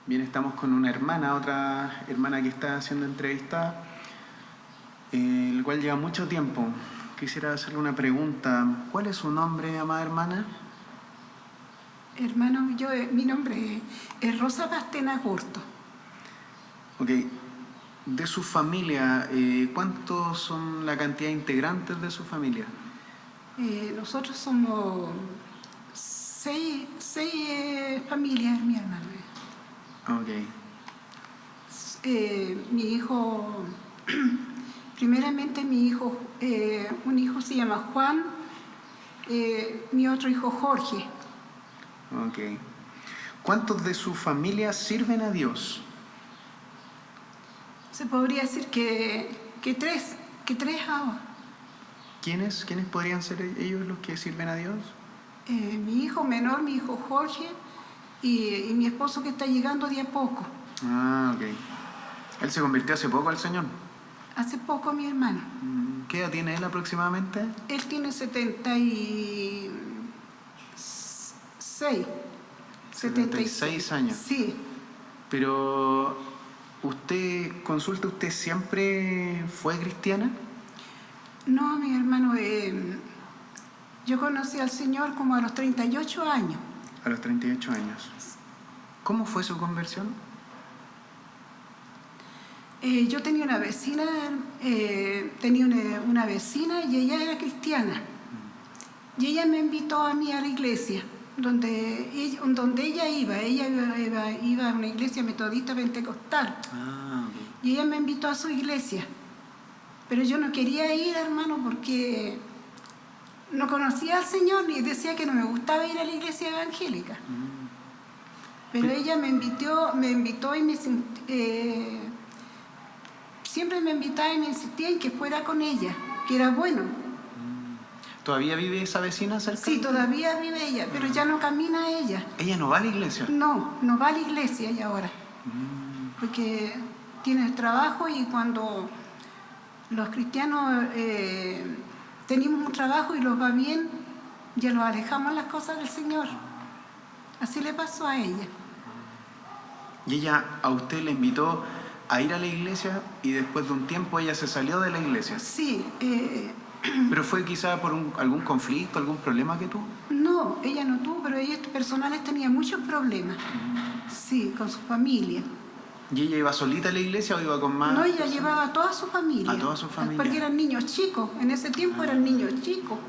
Bien, estamos con una hermana, otra hermana que está siendo entrevistada, el cual lleva mucho tiempo. Quisiera hacerle una pregunta. ¿Cuál es su nombre, amada hermana? Hermano, mi nombre es Rosa Pastena Curto. Ok. De su familia, ¿cuántos son la cantidad de integrantes de su familia? Nosotros somos seis familias, mi hermano. Ok. Mi hijo, primeramente mi hijo, un hijo se llama Juan, mi otro hijo Jorge. Ok. ¿Cuántos de su familia sirven a Dios? Se podría decir que tres ahora. ¿Quiénes podrían ser ellos los que sirven a Dios? Mi hijo menor, mi hijo Jorge, y mi esposo que está llegando de a poco. Ah, ok. ¿Él se convirtió hace poco al Señor? Hace poco mi hermano. ¿Qué edad tiene él aproximadamente? Él tiene 76. 76 años. Sí. Pero, ¿usted siempre fue cristiana? No, mi hermano, yo conocí al Señor como a los 38 años. A los 38 años. ¿Cómo fue su conversión? Yo tenía una vecina, una vecina y ella era cristiana. Y ella me invitó a mí a la iglesia, donde ella iba. Ella iba a una iglesia metodista pentecostal. Ah, ok. Y ella me invitó a su iglesia. Pero yo no quería ir, hermano, porque no conocía al Señor y decía que no me gustaba ir a la iglesia evangélica. Pero ella me invitó y siempre me invitaba y me insistía en que fuera con ella, que era bueno. ¿Todavía vive esa vecina cerca? Sí, todavía vive ella, pero ya no camina ella. ¿Ella no va a la iglesia? No va a la iglesia ella ahora. Porque tiene el trabajo y cuando los cristianos tenemos un trabajo y los va bien, ya los alejamos las cosas del Señor. Así le pasó a ella. ¿Y ella a usted le invitó a ir a la iglesia y después de un tiempo ella se salió de la iglesia? Sí. ¿Pero fue quizá por algún conflicto, algún problema que tuvo? No, ella no tuvo, pero ella personales tenía muchos problemas. Sí, con su familia. ¿Y ella iba solita a la iglesia o iba con más? No, ella llevaba a toda su familia. ¿A toda su familia? Porque eran niños chicos. En ese tiempo eran niños chicos.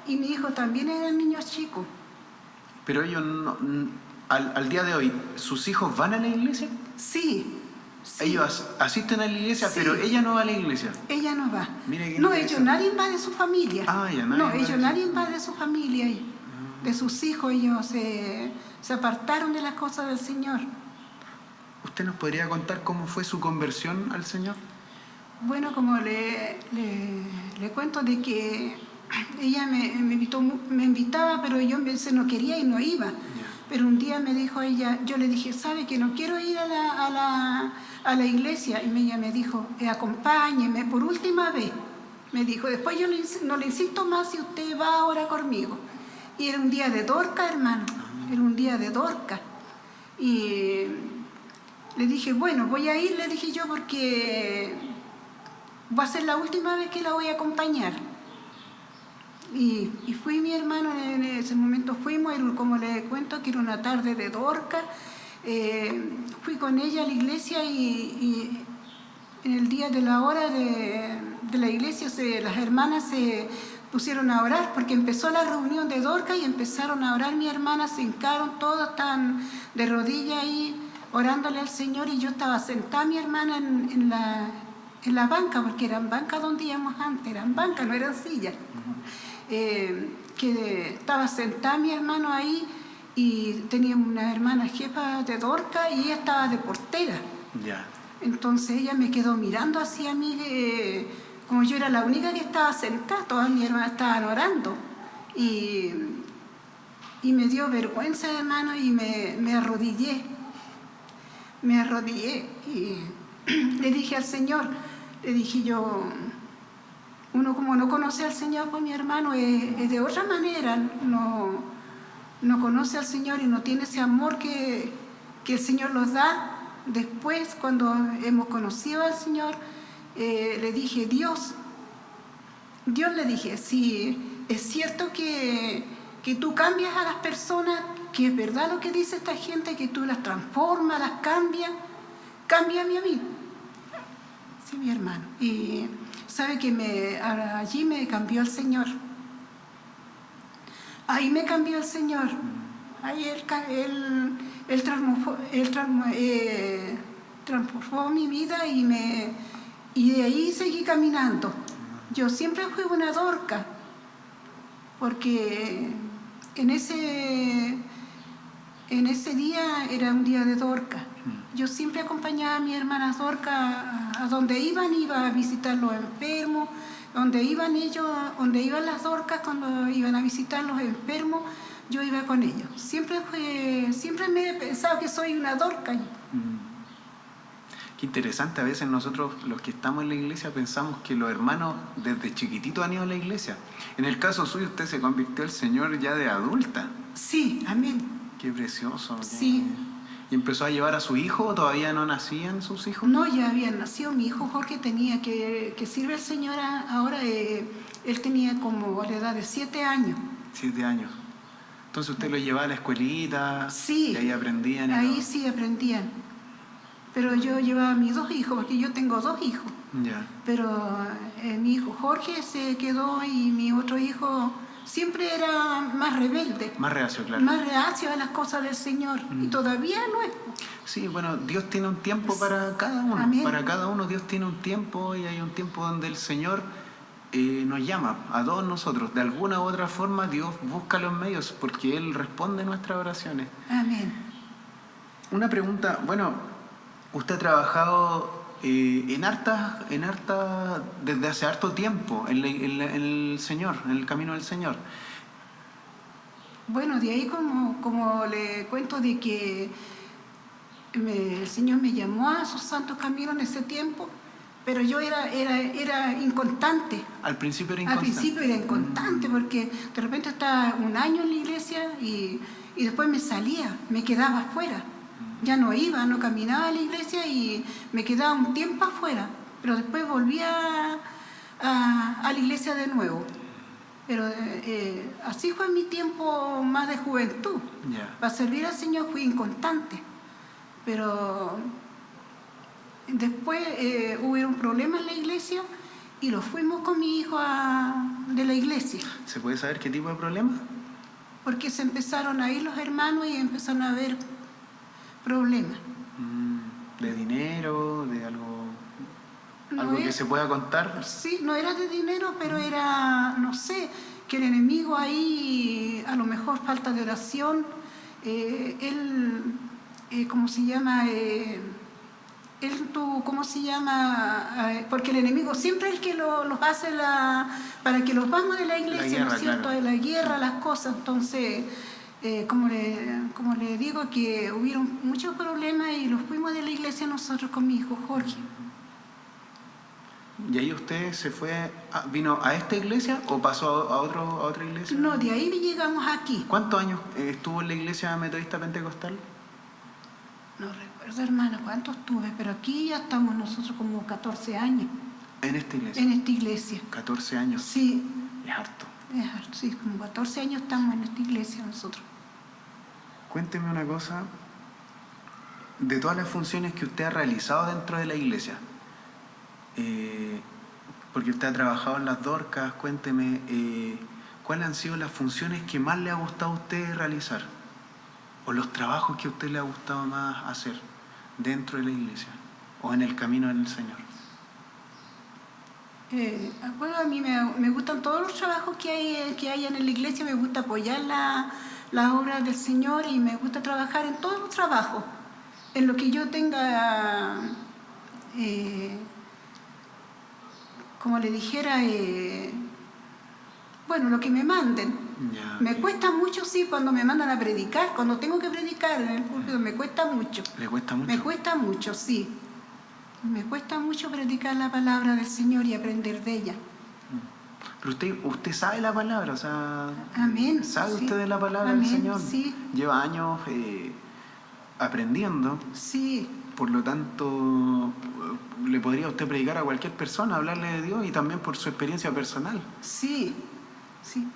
Y mi hijo también eran niños chicos. Pero ellos al día de hoy, ¿sus hijos van a la iglesia? Sí. Ellos asisten a la iglesia, sí. Pero ella no va a la iglesia. Ella no va. Mire, no, nadie va de su familia. Nadie va de su familia. De sus hijos, ellos se apartaron de las cosas del Señor. ¿Usted nos podría contar cómo fue su conversión al Señor? Bueno, como le cuento de que ella me invitaba, pero yo no quería y no iba. Pero un día me dijo ella, yo le dije, ¿sabe que no quiero ir a la iglesia? Y ella me dijo, acompáñeme por última vez. Me dijo, después yo no le insisto más si usted va ahora conmigo. Y era un día de Dorca, hermano. Era un día de Dorca. Y le dije, bueno, voy a ir, le dije yo, porque va a ser la última vez que la voy a acompañar. Y fui mi hermano, en ese momento fuimos, como le cuento, que era una tarde de Dorca. Fui con ella a la iglesia y en el día de la hora de la iglesia las hermanas se pusieron a orar porque empezó la reunión de Dorca y empezaron a orar. Mis hermanas se hincaron, todas estaban de rodillas ahí orándole al Señor y yo estaba sentada, mi hermana, en la banca, porque eran bancas donde íbamos antes, eran bancas, no eran sillas. Que estaba sentada mi hermano ahí y tenía una hermana jefa de Dorca y ella estaba de portera. Ya. Entonces ella me quedó mirando hacia mí, como yo era la única que estaba sentada, todas mis hermanas estaban orando. Y me dio vergüenza, hermano, y me arrodillé. Me arrodillé y le dije al Señor, le dije yo, uno como no conoce al Señor, pues mi hermano, es de otra manera, no conoce al Señor y no tiene ese amor que que el Señor los da. Después, cuando hemos conocido al Señor, le dije, Dios le dije, si es cierto que tú cambias a las personas, que es verdad lo que dice esta gente, que tú las transformas, las cambias, cámbiame a mí. Sí, mi hermano. Y sabe que allí me cambió el Señor. Ahí me cambió el Señor. Ahí Él transformó mi vida y de ahí seguí caminando. Yo siempre fui una Dorca, porque en ese día era un día de Dorca. Yo siempre acompañaba a mi hermana Dorca a donde iba a visitar los enfermos, donde iban las Dorcas cuando iban a visitar los enfermos, yo iba con ellos. Siempre me he pensado que soy una Dorca. Qué interesante, a veces nosotros los que estamos en la iglesia pensamos que los hermanos desde chiquititos han ido a la iglesia. En el caso suyo, usted se convirtió al Señor ya de adulta. Sí, amén. Qué precioso. Sí. ¿Y empezó a llevar a su hijo o todavía no nacían sus hijos? No, ya habían nacido. Mi hijo Jorge que sirve al Señor ahora, él tenía como a la edad de 7 años. 7 años. Entonces usted lo llevaba a la escuelita. Sí. Y ahí aprendían. Ahí sí aprendían. Pero yo llevaba a mis 2 hijos, porque yo tengo 2 hijos. Ya. Pero mi hijo Jorge se quedó y mi otro hijo siempre era más rebelde. Más reacio, claro. Más reacio a las cosas del Señor. Y todavía lo es. Sí, bueno, Dios tiene un tiempo para cada uno. Amén. Para cada uno Dios tiene un tiempo y hay un tiempo donde el Señor nos llama a todos nosotros. De alguna u otra forma Dios busca los medios porque Él responde nuestras oraciones. Amén. Una pregunta, bueno, usted ha trabajado desde hace harto tiempo en el Señor, en el camino del Señor. Bueno, de ahí como le cuento de que el Señor me llamó a sus santos caminos en ese tiempo, pero yo era inconstante. Al principio era Al inconstante. principio era inconstante porque de repente estaba un año en la iglesia y después me salía, me quedaba afuera. Ya no iba, no caminaba a la iglesia y me quedaba un tiempo afuera, pero después volvía a la iglesia de nuevo. Pero así fue mi tiempo más de juventud. Yeah. Para servir al Señor fui inconstante. Pero después hubo un problema en la iglesia y lo fuimos con mi hijo de la iglesia. ¿Se puede saber qué tipo de problema? Porque se empezaron a ir los hermanos y empezaron a haber problemas. ¿De dinero? ¿De algo No que se pueda contar? Sí, no era de dinero, pero era, no sé, que el enemigo ahí, a lo mejor falta de oración, ¿cómo se llama? ¿Cómo se llama? Porque el enemigo siempre es el que los hace para que los vamos de la iglesia, guerra, ¿no es cierto? claro. De la guerra, las cosas. Entonces, como le digo, que hubieron muchos problemas y los fuimos de la iglesia nosotros con mi hijo Jorge. ¿Y ahí usted vino a esta iglesia o pasó a otra iglesia? No, de ahí llegamos aquí. ¿Cuántos años estuvo en la iglesia metodista pentecostal? No recuerdo, hermano, cuántos tuve, pero aquí ya estamos nosotros como 14 años. ¿En esta iglesia? En esta iglesia. 14 años. Sí. Es harto. Sí, como 14 años estamos en esta iglesia nosotros. Cuénteme una cosa, de todas las funciones que usted ha realizado dentro de la iglesia, porque usted ha trabajado en las Dorcas, cuénteme, ¿cuáles han sido las funciones que más le ha gustado a usted realizar? ¿O los trabajos que a usted le ha gustado más hacer dentro de la iglesia o en el camino del Señor? Bueno, a mí me gustan todos los trabajos que hay en la iglesia, me gusta apoyar las obras del Señor y me gusta trabajar en todos los trabajos, en lo que yo tenga, como le dijera, bueno, lo que me manden. Ya, me cuesta mucho, sí, cuando me mandan a predicar, cuando tengo que predicar en el púlpito, me cuesta mucho. ¿Le cuesta mucho? Me cuesta mucho, sí. Me cuesta mucho predicar la palabra del Señor y aprender de ella. Pero usted sabe la palabra, o sea, Amén. ¿sabe Sí. usted de la palabra Amén, del Señor? sí. Lleva años aprendiendo. Sí, Por lo tanto, le podría usted predicar a cualquier persona, hablarle de Dios y también por su experiencia personal. sí, sí.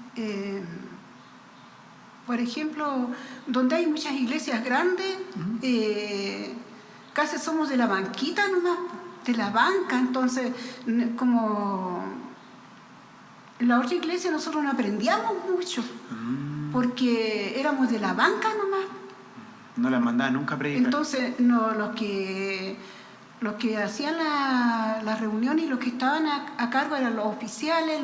Por ejemplo, donde hay muchas iglesias grandes, casi somos de la banquita nomás, de la banca. Entonces, como en la otra iglesia nosotros no aprendíamos mucho, porque éramos de la banca nomás. No las mandaba nunca a predicar. Entonces, no, los que hacían la reunión y los que estaban a cargo eran los oficiales,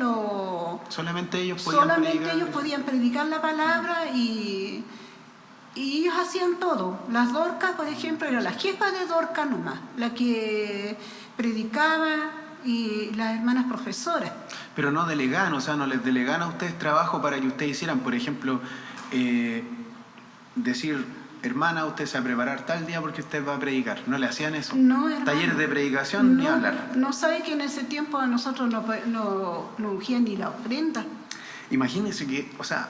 Solamente ellos podían predicar. ellos podían predicar la palabra y ellos hacían todo. Las Dorcas, por ejemplo, era la jefa de Dorca nomás, la que predicaba, y las hermanas profesoras. Pero no delegaban, o sea, no les delegaban a ustedes trabajo para que ustedes hicieran, por ejemplo, decir, hermana, usted se va a preparar tal día porque usted va a predicar. No le hacían eso. No, hermano. Talleres de predicación, ni hablar. No sabe que en ese tiempo a nosotros no ungían ni la ofrenda. Imagínense que, o sea,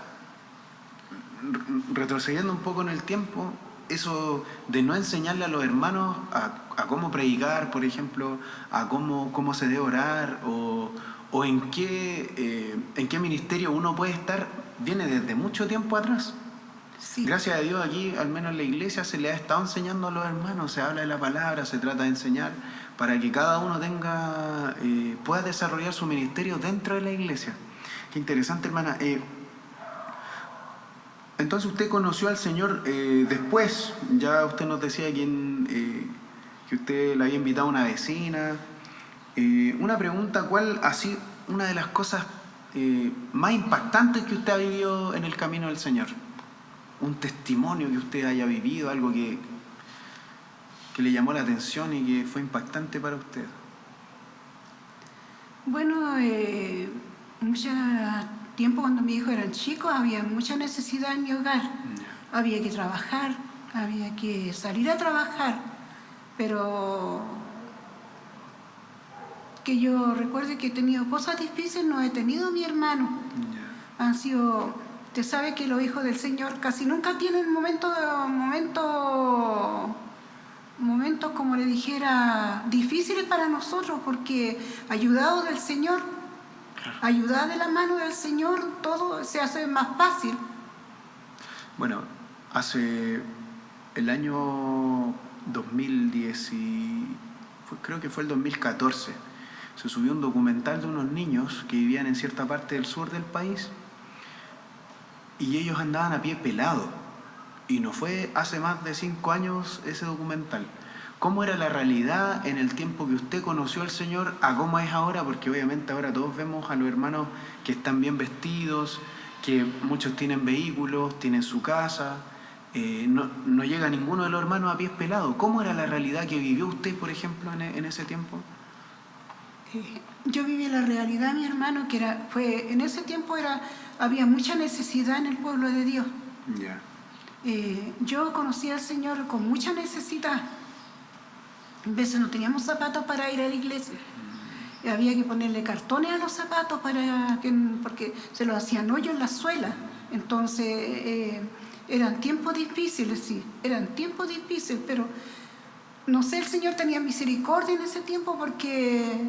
retrocediendo un poco en el tiempo, eso de no enseñarle a los hermanos a cómo predicar, por ejemplo, a cómo se debe orar o en qué ministerio uno puede estar, viene desde mucho tiempo atrás. Sí. Gracias a Dios aquí, al menos en la iglesia, se le ha estado enseñando a los hermanos, se habla de la palabra, se trata de enseñar para que cada uno pueda desarrollar su ministerio dentro de la iglesia. Qué interesante, hermana. Entonces usted conoció al Señor después, ya usted nos decía que usted le había invitado a una vecina. Una pregunta, ¿cuál ha sido una de las cosas más impactantes que usted ha vivido en el camino del Señor? Un testimonio que usted haya vivido, algo que le llamó la atención y que fue impactante para usted. Bueno, mucho tiempo cuando mis hijos eran chicos había mucha necesidad en mi hogar. Había que trabajar, había que salir a trabajar, pero que yo recuerde que he tenido cosas difíciles, no he tenido a mi hermano. Han sido, usted sabe que los hijos del Señor casi nunca tienen momentos como le dijera, difíciles para nosotros, porque ayudados del Señor, ayudados de la mano del Señor, todo se hace más fácil. Bueno, hace el año 2010, creo que fue el 2014, se subió un documental de unos niños que vivían en cierta parte del sur del país y ellos andaban a pie pelado. Y no fue hace más de 5 años ese documental. ¿Cómo era la realidad en el tiempo que usted conoció al Señor a cómo es ahora? Porque obviamente ahora todos vemos a los hermanos que están bien vestidos, que muchos tienen vehículos, tienen su casa. No llega ninguno de los hermanos a pies pelados. ¿Cómo era la realidad que vivió usted, por ejemplo, en ese tiempo? Yo viví la realidad, mi hermano, que en ese tiempo había mucha necesidad en el pueblo de Dios. Ya. Yo conocí al Señor con mucha necesidad. A veces no teníamos zapatos para ir a la iglesia. Había que ponerle cartones a los zapatos porque se los hacían hoyos en la suela. Entonces, eran tiempos difíciles, sí, eran tiempos difíciles, pero no sé, el Señor tenía misericordia en ese tiempo porque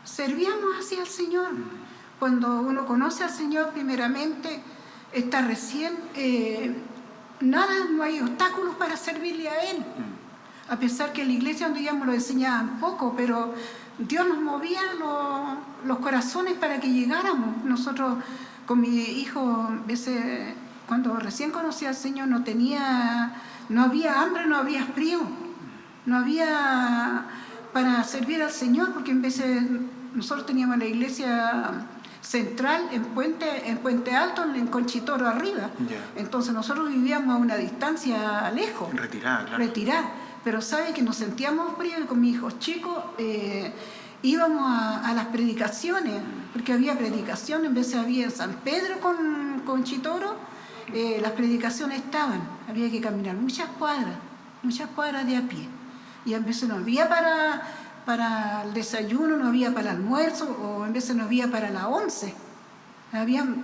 servíamos así al Señor. Cuando uno conoce al Señor, primeramente, está recién, no hay obstáculos para servirle a Él. A pesar que en la iglesia donde íbamos lo enseñaban poco, pero Dios nos movía los corazones para que llegáramos. Nosotros, con mi hijo, a veces, cuando recién conocí al Señor, no había hambre, no había frío, no había para servir al Señor, porque en veces nosotros teníamos la iglesia central en Puente Alto, en Conchitoro arriba. Yeah. Entonces nosotros vivíamos a una distancia lejos. Retirada, claro. Retirada. Pero sabe que nos sentíamos fríos y con mis hijos chicos íbamos a las predicaciones, porque había predicaciones, en vez de había en San Pedro con Chitoro, las predicaciones estaban, había que caminar muchas cuadras de a pie. Y a veces no había para el desayuno, no había para el almuerzo, o en veces no había para la 11.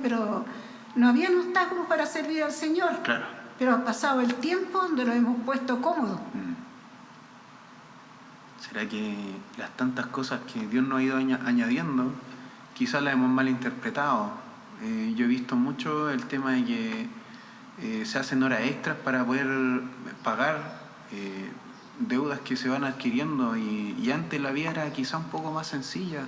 Pero no había obstáculos para servir al Señor. Claro. pero ha pasado el tiempo donde lo hemos puesto cómodo. ¿Será que las tantas cosas que Dios nos ha ido añadiendo, quizás las hemos malinterpretado? Yo he visto mucho el tema de que se hacen horas extras para poder pagar deudas que se van adquiriendo y antes la vida era quizá un poco más sencilla,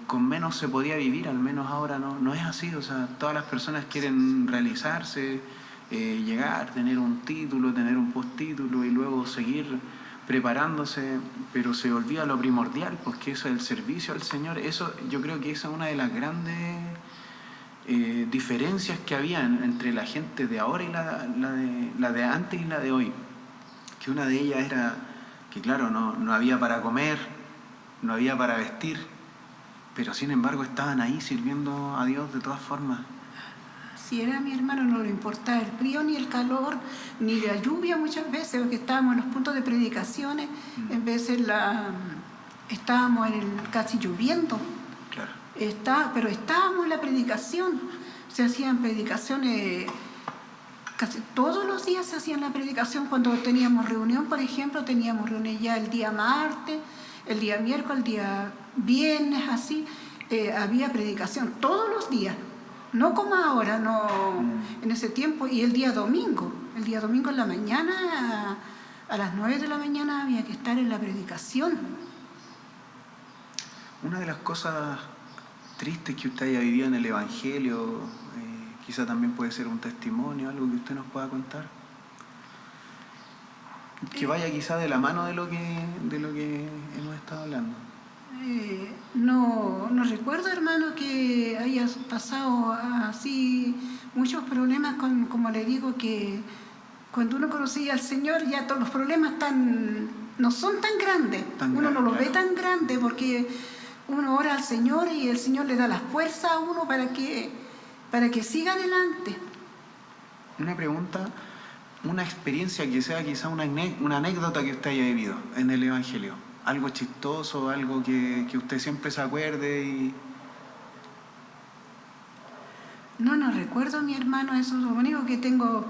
con menos se podía vivir, al menos ahora no es así. O sea, todas las personas quieren realizarse, llegar, tener un título, tener un postítulo y luego seguir preparándose, pero se olvida lo primordial, porque eso es el servicio al Señor. Eso, yo creo que esa es una de las grandes diferencias que había entre la gente de ahora y la de antes y la de hoy. Que una de ellas era que, claro, no había para comer, no había para vestir, pero sin embargo estaban ahí sirviendo a Dios de todas formas. Si era mi hermano, no le importaba el frío, ni el calor, ni la lluvia muchas veces, porque estábamos en los puntos de predicaciones, en veces estábamos casi lloviendo, Claro. pero estábamos en la predicación, se hacían predicaciones, casi todos los días se hacían la predicación. Cuando teníamos reunión, por ejemplo, teníamos reunión ya el día martes, el día miércoles, el día viernes, así, había predicación todos los días. No como ahora, no en ese tiempo. Y el día domingo en la mañana, a las 9 de la mañana había que estar en la predicación. Una de las cosas tristes que usted haya vivido en el Evangelio, quizá también puede ser un testimonio, algo que usted nos pueda contar, que vaya quizá de la mano de lo que hemos estado hablando. No recuerdo, hermano, que haya pasado así muchos problemas, como le digo, que cuando uno conocía al Señor ya todos los problemas no son tan grandes. Uno no los ve tan grandes porque uno ora al Señor y el Señor le da la fuerza a uno para que siga adelante. Una pregunta, una experiencia que sea quizá una anécdota que usted haya vivido en el Evangelio. Algo chistoso, algo que usted siempre se acuerde y... No recuerdo, mi hermano, eso es lo único que tengo.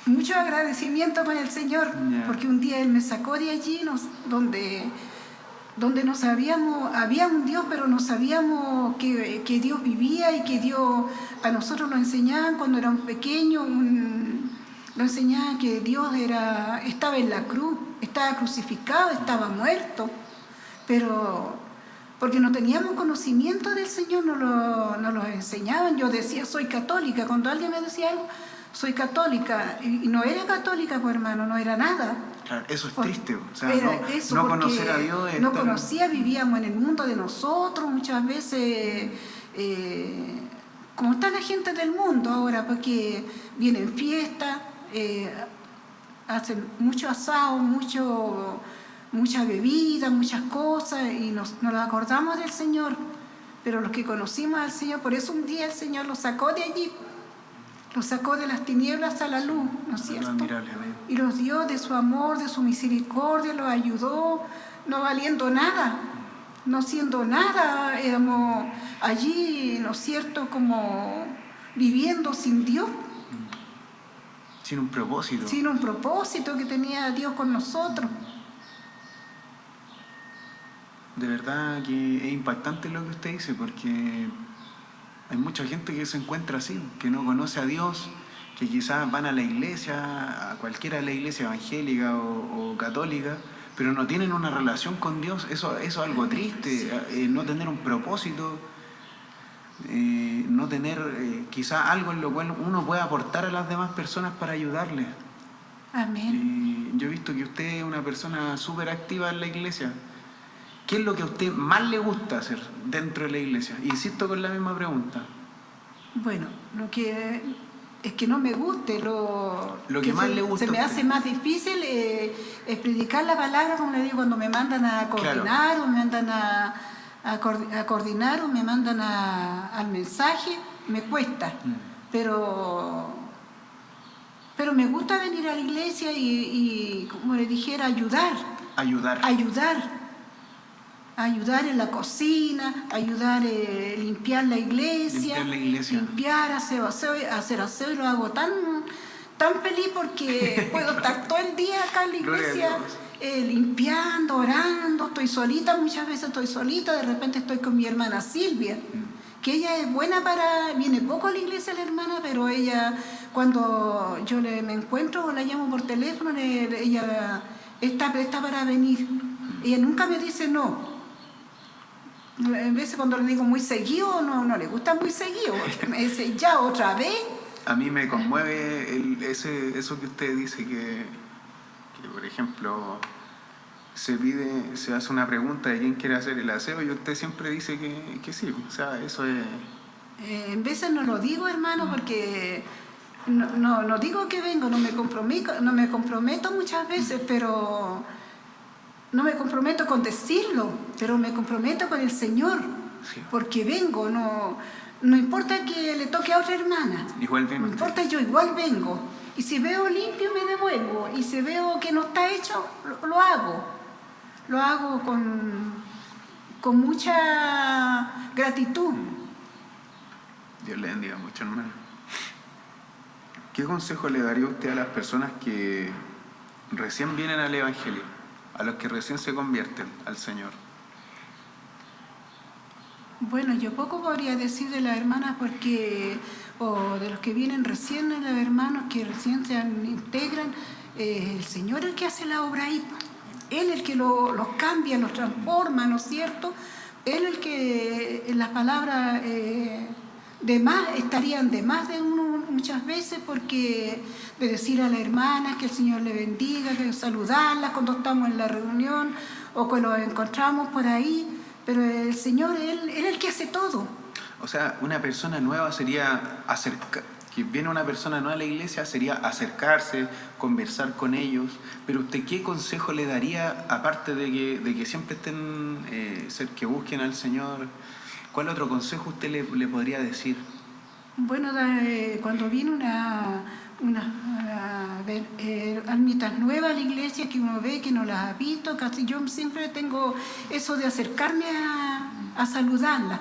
Mucho agradecimiento con el Señor, porque un día Él me sacó de allí, donde no sabíamos, había un Dios, pero no sabíamos que Dios vivía y que Dios a nosotros nos enseñaban cuando éramos pequeños, nos enseñaban que Dios estaba en la cruz, estaba crucificado, estaba muerto, pero porque no teníamos conocimiento del Señor, no lo enseñaban. Yo decía, soy católica, cuando alguien me decía algo, soy católica, y no era católica, pues hermano, no era nada. Claro, eso es triste, o sea, no conocer a Dios es no conocía, vivíamos en el mundo de nosotros, muchas veces, como está la gente del mundo ahora, porque vienen fiestas, hacen mucho asado, mucha bebida, muchas cosas, y nos acordamos del Señor, pero los que conocimos al Señor, por eso un día el Señor los sacó de allí, los sacó de las tinieblas a la luz, ¿no es cierto? Y los dio de su amor, de su misericordia, los ayudó, no valiendo nada, no siendo nada, éramos allí, ¿no es cierto?, como viviendo sin Dios. Sin un propósito. Sin un propósito que tenía Dios con nosotros. De verdad que es impactante lo que usted dice, porque hay mucha gente que se encuentra así, que no conoce a Dios, que quizás van a la iglesia, a cualquiera de la iglesia evangélica o católica, pero no tienen una relación con Dios. Eso es algo triste, no tener un propósito, no tener quizás algo en lo cual uno pueda aportar a las demás personas para ayudarles. Amén. Yo he visto que usted es una persona súper activa en la iglesia. ¿Qué es lo que a usted más le gusta hacer dentro de la iglesia? Insisto con la misma pregunta. Bueno, lo que es que no me guste, lo que más le gusta. Se me hace más difícil es predicar la palabra, como le digo, cuando me mandan a coordinar, claro, o me mandan a coordinar, o me mandan al mensaje, me cuesta. Pero me gusta venir a la iglesia y como le dijera, ayudar en la cocina, ayudar a limpiar la iglesia, hacer aseo, y lo hago tan feliz porque puedo estar todo el día acá en la Gloria a iglesia Dios. limpiando, orando. Estoy solita, muchas veces estoy solita, de repente estoy con mi hermana Silvia, que ella es buena viene poco a la iglesia la hermana, pero ella, cuando yo me encuentro o la llamo por teléfono, ella está presta para venir. Ella nunca me dice no. A veces cuando le digo muy seguido, no le gusta muy seguido. Me dice, ya, otra vez. A mí me conmueve eso que usted dice, que por ejemplo se hace una pregunta de quién quiere hacer el aseo y usted siempre dice que sí. O sea, eso es... En veces no lo digo, hermano, porque no digo que vengo, no me comprometo muchas veces, pero no me comprometo con decirlo, pero me comprometo con el Señor, Sí. porque vengo, no importa que le toque a otra hermana, Igual bien no usted. importa, yo igual vengo, y si veo limpio me devuelvo, y si veo que no está hecho, lo hago con mucha gratitud. Dios le bendiga mucho, hermano. ¿Qué consejo le daría usted a las personas que recién vienen al Evangelio, a los que recién se convierten al Señor? Bueno, yo poco podría decir de las hermanas o de los que vienen recién, de los hermanos que recién se integran, el Señor es el que hace la obra ahí. Él es el que los cambia, los transforma, ¿no es cierto? Él es el que en las palabras estarían de más de uno muchas veces, porque de decir a la hermana que el Señor le bendiga, que saludarlas cuando estamos en la reunión o cuando nos encontramos por ahí, pero el Señor, Él es el que hace todo. O sea, una persona nueva sería que viene una persona nueva a la iglesia sería acercarse, conversar con ellos, pero usted ¿qué consejo le daría, aparte de que siempre estén, que busquen al Señor? ¿Cuál otro consejo usted le podría decir? Bueno, cuando viene almitas nuevas a la iglesia que uno ve que no las ha visto, casi yo siempre tengo eso de acercarme a saludarlas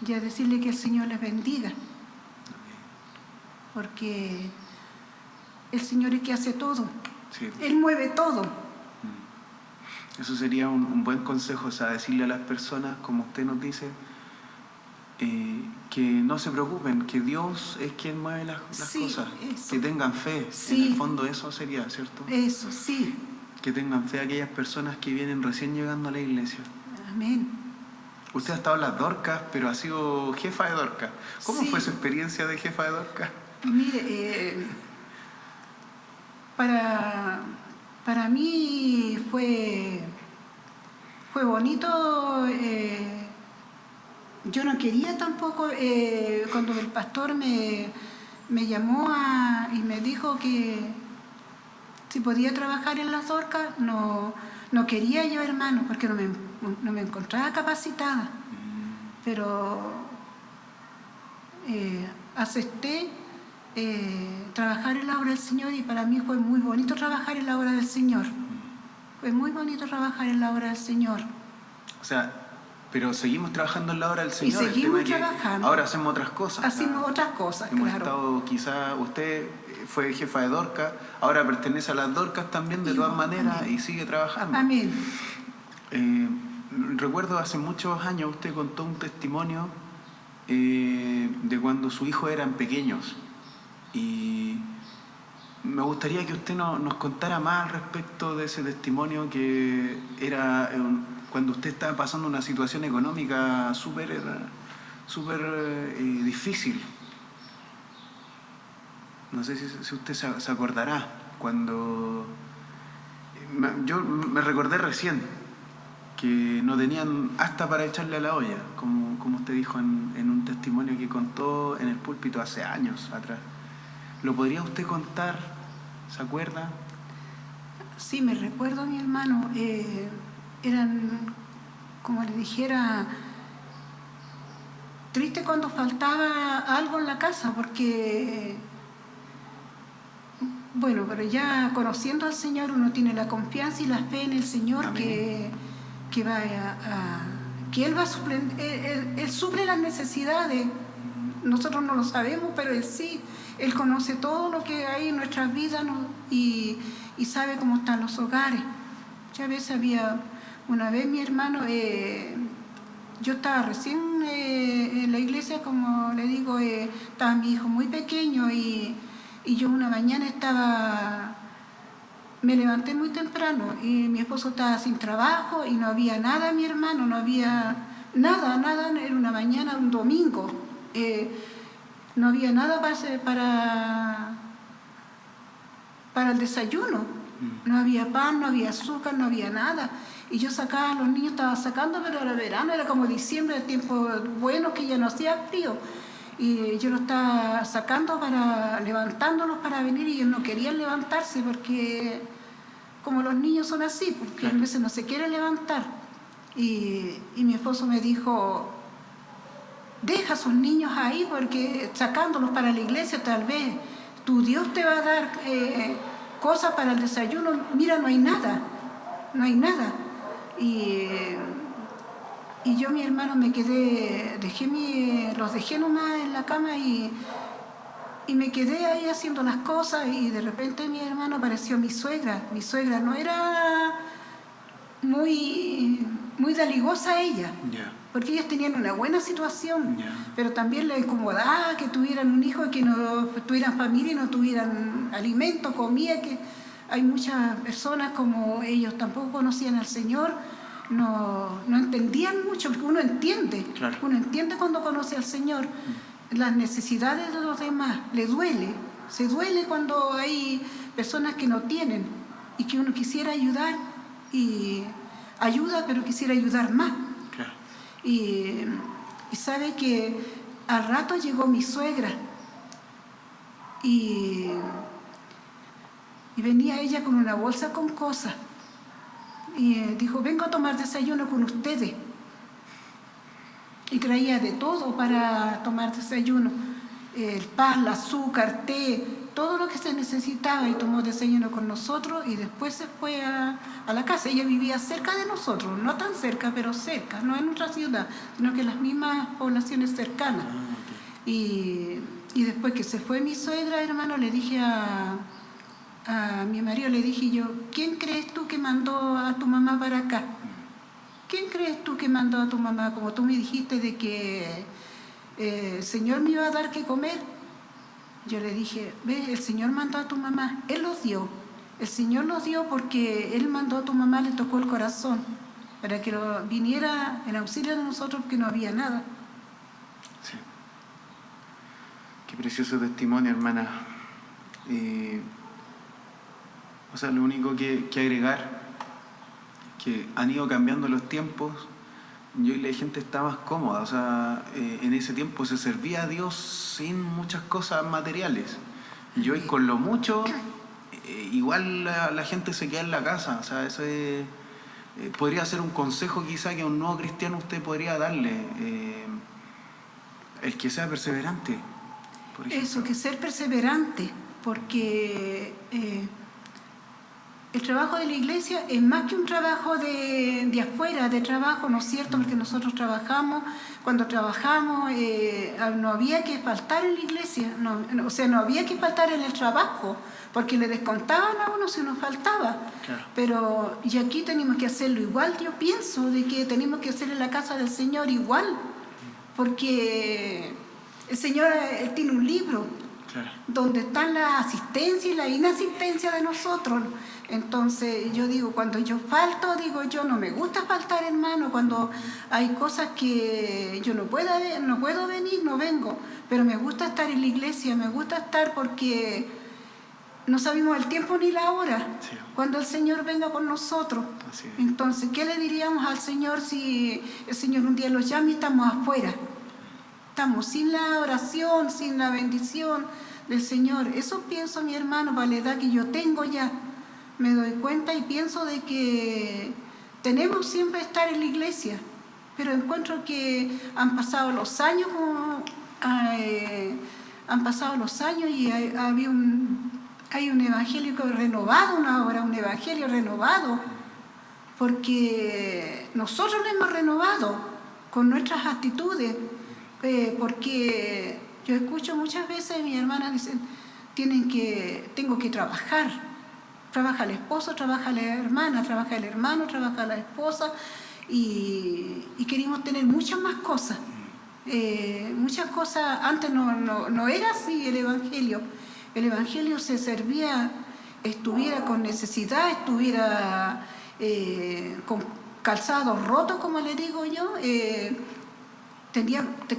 y a decirle que el Señor les bendiga, porque el Señor es que hace todo, Sí. Él mueve todo. Eso sería un buen consejo, o sea, decirle a las personas, como usted nos dice, que no se preocupen, que Dios es quien mueve las Sí, cosas, eso. que tengan fe. Sí. En el fondo eso sería, ¿cierto? Eso, sí. Que tengan fe aquellas personas que vienen recién llegando a la iglesia. Amén. Usted ha estado en las Dorcas, pero ha sido jefa de Dorcas. ¿Cómo Sí. fue su experiencia de jefa de Dorcas? Mire, para mí fue bonito. Yo no quería tampoco, cuando el pastor me llamó y me dijo que si podía trabajar en las Dorcas, no quería yo, hermano, porque no me encontraba capacitada. Pero acepté trabajar en la obra del Señor, y para mí fue muy bonito trabajar en la obra del Señor. Fue muy bonito trabajar en la obra del Señor. O sea, pero seguimos trabajando en la obra del Y Señor. seguimos el tema es que trabajando. ahora hacemos otras cosas. Hacemos otras cosas, Hemos claro. estado, quizá usted fue jefa de Dorcas, ahora pertenece a las Dorcas también de todas maneras. Amén. Y sigue trabajando. Amén. Recuerdo hace muchos años usted contó un testimonio de cuando sus hijos eran pequeños, y me gustaría que usted nos contara más al respecto de ese testimonio, que era cuando usted estaba pasando una situación económica súper difícil. No sé si usted se acordará, cuando yo me recordé recién que no tenían hasta para echarle a la olla, como usted dijo en un testimonio que contó en el púlpito hace años atrás. ¿Lo podría usted contar? ¿Se acuerda? Sí, me recuerdo, mi hermano. Eran, como le dijera, triste cuando faltaba algo en la casa, porque, bueno, pero ya conociendo al Señor uno tiene la confianza y la fe en el Señor. Amén. Que Él va a suplir, Él suple las necesidades. Nosotros no lo sabemos, pero Él sí. Él conoce todo lo que hay en nuestras vidas, ¿no? y sabe cómo están los hogares. Muchas veces una vez mi hermano, yo estaba recién en la iglesia, como le digo, estaba mi hijo muy pequeño y yo una mañana me levanté muy temprano y mi esposo estaba sin trabajo y no había nada, mi hermano, no había nada, era una mañana, un domingo, no había nada para el desayuno, no había pan, no había azúcar, no había nada. Y yo sacaba a los niños, estaba sacando, pero era verano, era como diciembre, el tiempo bueno, que ya no hacía frío. Y yo los estaba sacando, levantándolos para venir, y ellos no querían levantarse porque, como los niños son así, porque a veces no se quieren levantar. Y mi esposo me dijo, deja a esos niños ahí, porque sacándolos para la iglesia tal vez tu Dios te va a dar cosas para el desayuno. Mira, no hay nada. Y yo, mi hermano, me quedé, los dejé nomás en la cama y me quedé ahí haciendo las cosas, y de repente mi hermano apareció mi suegra. Mi suegra no era muy daligosa ella, porque ellos tenían una buena situación, pero también le incomodaba que tuvieran un hijo, que no tuvieran familia y no tuvieran alimento, comida, que hay muchas personas como ellos tampoco conocían al Señor, no entendían mucho, porque uno entiende, uno entiende cuando conoce al Señor las necesidades de los demás, se duele cuando hay personas que no tienen y que uno quisiera ayudar, y ayuda, pero quisiera ayudar más. Y sabe que al rato llegó mi suegra y venía ella con una bolsa con cosas y dijo, vengo a tomar desayuno con ustedes, y traía de todo para tomar desayuno, el pan, el azúcar, té, todo lo que se necesitaba, y tomó desayuno con nosotros y después se fue a la casa. Ella vivía cerca de nosotros, no tan cerca, pero cerca, no en nuestra ciudad, sino que en las mismas poblaciones cercanas. Y después que se fue mi suegra, hermano, le dije a mi marido, le dije yo, ¿quién crees tú que mandó a tu mamá para acá? ¿Quién crees tú que mandó a tu mamá? Como tú me dijiste de que el Señor me iba a dar que comer. Yo le dije, ve, el Señor mandó a tu mamá, Él los dio. El Señor los dio porque Él mandó a tu mamá, le tocó el corazón, para que viniera en auxilio de nosotros, porque no había nada. Sí. Qué precioso testimonio, hermana. O sea, lo único que agregar, que han ido cambiando los tiempos, y hoy la gente está más cómoda. O sea, en ese tiempo se servía a Dios sin muchas cosas materiales, y hoy con lo mucho, igual la gente se queda en la casa. O sea, eso podría ser un consejo quizá que a un nuevo cristiano usted podría darle, el que sea perseverante, por ejemplo. Eso, que ser perseverante, porque el trabajo de la iglesia es más que un trabajo de afuera, de trabajo, ¿no es cierto? Porque nosotros trabajamos, cuando trabajamos no había que faltar en la iglesia, o sea, no había que faltar en el trabajo, porque le descontaban a uno si uno faltaba. Pero y aquí tenemos que hacerlo igual. Yo pienso de que tenemos que hacer en la casa del Señor igual, porque el Señor tiene un libro donde están la asistencia y la inasistencia de nosotros. Entonces yo digo, cuando yo falto, digo yo, no me gusta faltar, hermano. Cuando hay cosas que yo no puedo venir, no vengo, pero me gusta estar en la iglesia, me gusta estar, porque no sabemos el tiempo ni la hora, cuando el Señor venga por nosotros. Entonces, ¿qué le diríamos al Señor si el Señor un día los llama y estamos afuera? Estamos sin la oración, sin la bendición del Señor. Eso pienso, mi hermano, para la edad que yo tengo ya. Me doy cuenta y pienso de que tenemos siempre que estar en la iglesia, pero encuentro que han pasado los años, y hay un evangelio renovado, un evangelio renovado, porque nosotros lo hemos renovado con nuestras actitudes, porque Yo escucho muchas veces a mi hermana dicen, tengo que trabajar. Trabaja el esposo, trabaja la hermana, trabaja el hermano, trabaja la esposa y queremos tener muchas más cosas. Muchas cosas, antes no era así el Evangelio. El Evangelio se servía, estuviera con necesidad, estuviera con calzados rotos, como le digo yo,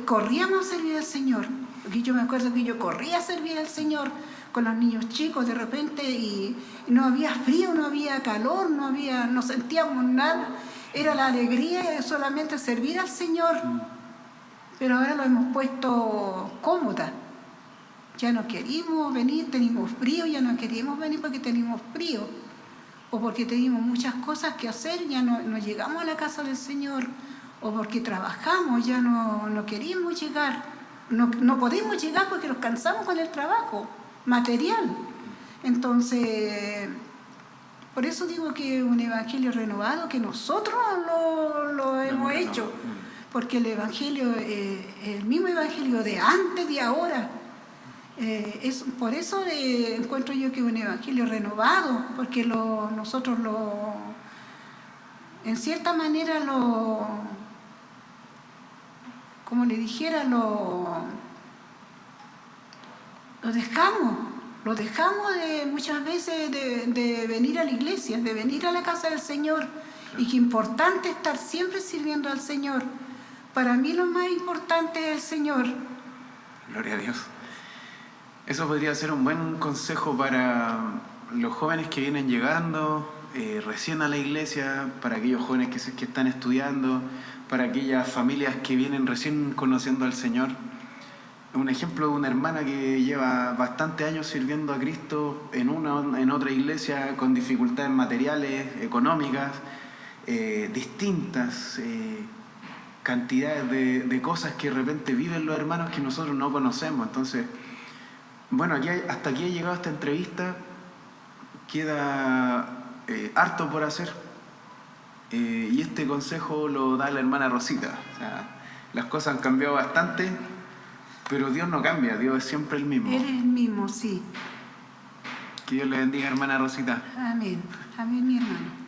corríamos a servir al Señor. Porque yo me acuerdo que yo corría a servir al Señor con los niños chicos de repente y no había frío, no había calor, no sentíamos nada. Era la alegría de solamente servir al Señor. Pero ahora lo hemos puesto cómoda. Ya no queríamos venir, tenemos frío, ya no queríamos venir porque tenemos frío. O porque tenemos muchas cosas que hacer, ya no llegamos a la casa del Señor. O porque trabajamos, ya no queríamos llegar. No podemos llegar porque nos cansamos con el trabajo material. Entonces, por eso digo que un evangelio renovado, que nosotros lo hemos hecho. Porque el evangelio, el mismo evangelio de antes, de ahora, por eso encuentro yo que es un evangelio renovado, porque nosotros en cierta manera como le dijera, lo dejamos muchas veces de venir a la iglesia, de venir a la casa del Señor, y que es importante estar siempre sirviendo al Señor. Para mí lo más importante es el Señor. Gloria a Dios. Eso podría ser un buen consejo para los jóvenes que vienen llegando recién a la iglesia, para aquellos jóvenes que están estudiando, para aquellas familias que vienen recién conociendo al Señor. Un ejemplo de una hermana que lleva bastantes años sirviendo a Cristo en otra iglesia con dificultades materiales, económicas, distintas, cantidades de cosas que de repente viven los hermanos que nosotros no conocemos. Entonces, bueno, hasta aquí ha llegado esta entrevista. Queda harto por hacer. Y este consejo lo da la hermana Rosita. O sea, las cosas han cambiado bastante, pero Dios no cambia, Dios es siempre el mismo. Él es el mismo, sí. Que Dios le bendiga, hermana Rosita. Amén. Amén, mi hermano.